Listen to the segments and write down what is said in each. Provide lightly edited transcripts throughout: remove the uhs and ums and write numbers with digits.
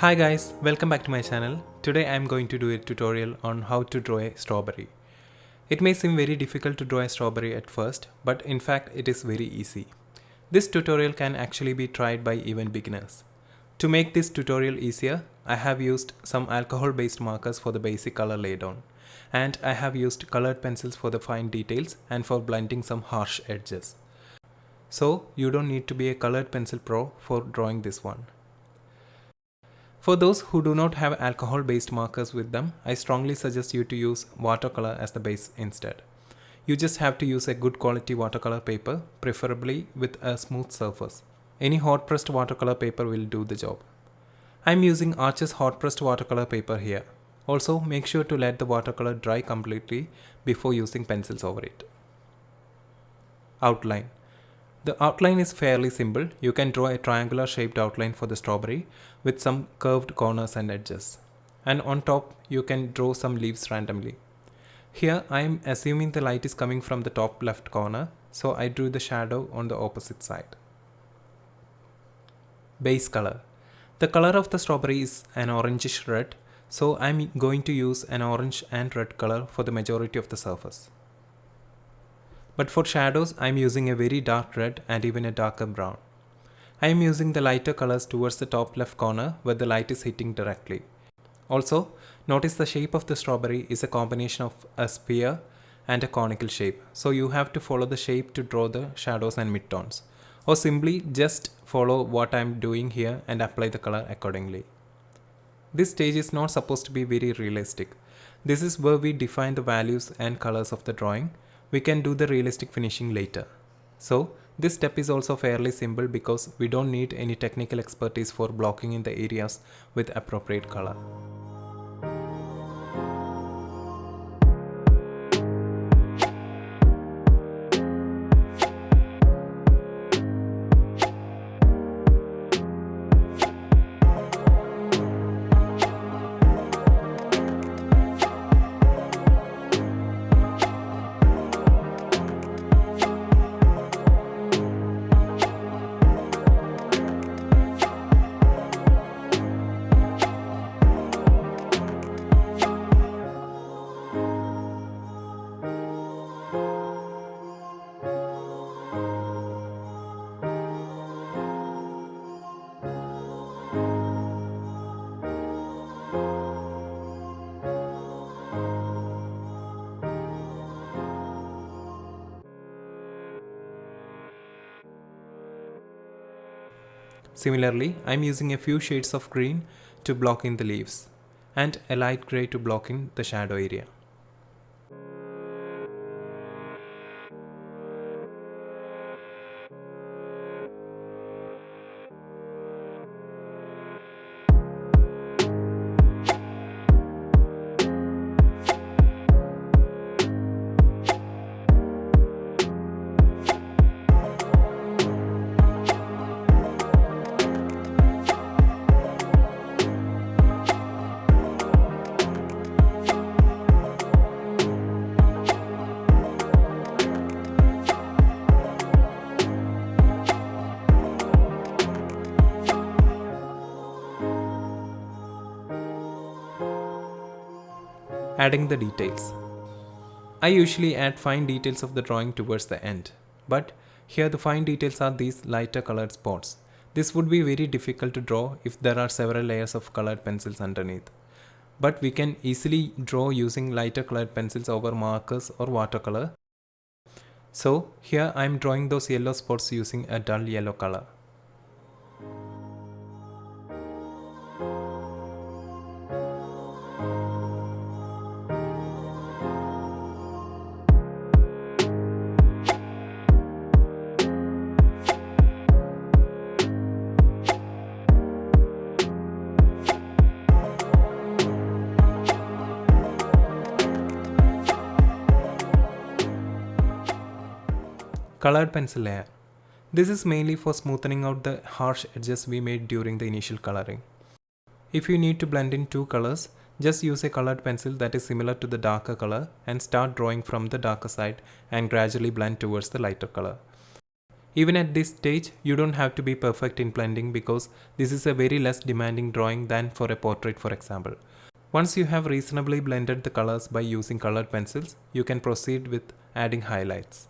Hi guys, welcome back to my channel. Today I am going to do a tutorial on how to draw a strawberry. It may seem very difficult to draw a strawberry at first, but in fact it is very easy. This tutorial can actually be tried by even beginners. To make this tutorial easier, I have used some alcohol based markers for the basic color laydown, and I have used colored pencils for the fine details and for blending some harsh edges. So you don't need to be a colored pencil pro for drawing this one. For those who do not have alcohol based markers with them, I strongly suggest you to use watercolor as the base instead. You just have to use a good quality watercolor paper, preferably with a smooth surface. Any hot pressed watercolor paper will do the job. I am using Arches hot pressed watercolor paper here. Also, make sure to let the watercolor dry completely before using pencils over it. Outline. The outline is fairly simple. You can draw a triangular shaped outline for the strawberry with some curved corners and edges. And on top, you can draw some leaves randomly. Here I am assuming the light is coming from the top left corner, so I drew the shadow on the opposite side. Base color. The color of the strawberry is an orangish red, so I am going to use an orange and red color for the majority of the surface. But for shadows, I am using a very dark red and even a darker brown. I am using the lighter colors towards the top left corner where the light is hitting directly. Also, notice the shape of the strawberry is a combination of a sphere and a conical shape. So you have to follow the shape to draw the shadows and midtones. Or simply just follow what I am doing here and apply the color accordingly. This stage is not supposed to be very realistic. This is where we define the values and colors of the drawing. We can do the realistic finishing later. So this step is also fairly simple because we don't need any technical expertise for blocking in the areas with appropriate color. Similarly, I am using a few shades of green to block in the leaves and a light grey to block in the shadow area. Adding the details. I usually add fine details of the drawing towards the end, but here the fine details are these lighter colored spots. This would be very difficult to draw if there are several layers of colored pencils underneath. But we can easily draw using lighter colored pencils over markers or watercolor. So here I am drawing those yellow spots using a dull yellow color. Colored pencil layer. This is mainly for smoothing out the harsh edges we made during the initial coloring. If you need to blend in two colors, just use a colored pencil that is similar to the darker color and start drawing from the darker side and gradually blend towards the lighter color. Even at this stage, you don't have to be perfect in blending because this is a very less demanding drawing than for a portrait, for example. Once you have reasonably blended the colors by using colored pencils, you can proceed with adding highlights.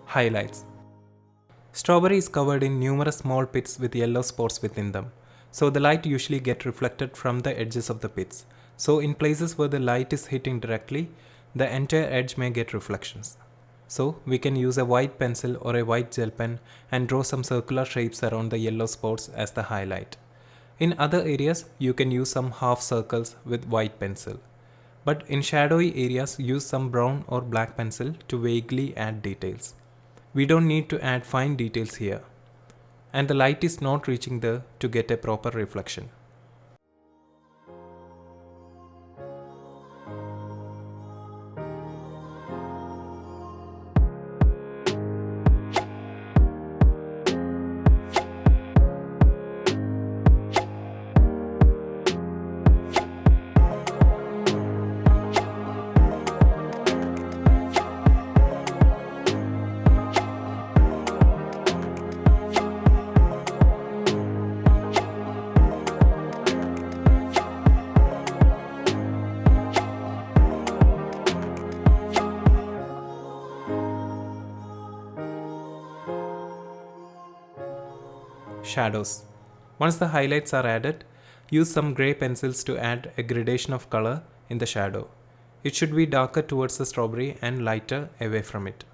Highlights. Strawberry is covered in numerous small pits with yellow spots within them, so the light usually gets reflected from the edges of the pits. So in places where the light is hitting directly, the entire edge may get reflections. So we can use a white pencil or a white gel pen and draw some circular shapes around the yellow spots as the highlight. In other areas, you can use some half circles with white pencil. But in shadowy areas, use some brown or black pencil to vaguely add details. We don't need to add fine details here, and the light is not reaching there to get a proper reflection. Shadows. Once the highlights are added, use some grey pencils to add a gradation of color in the shadow. It should be darker towards the strawberry and lighter away from it.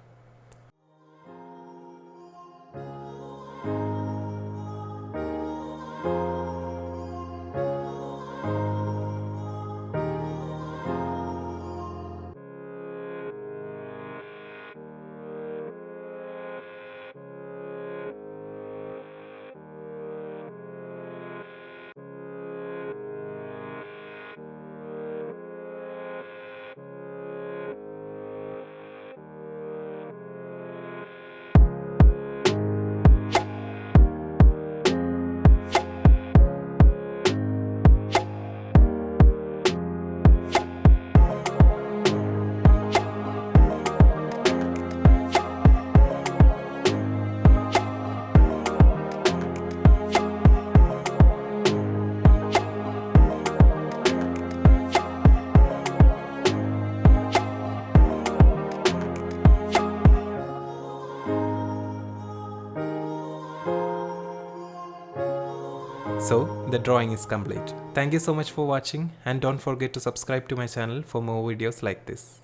So the drawing is complete. Thank you so much for watching, and don't forget to subscribe to my channel for more videos like this.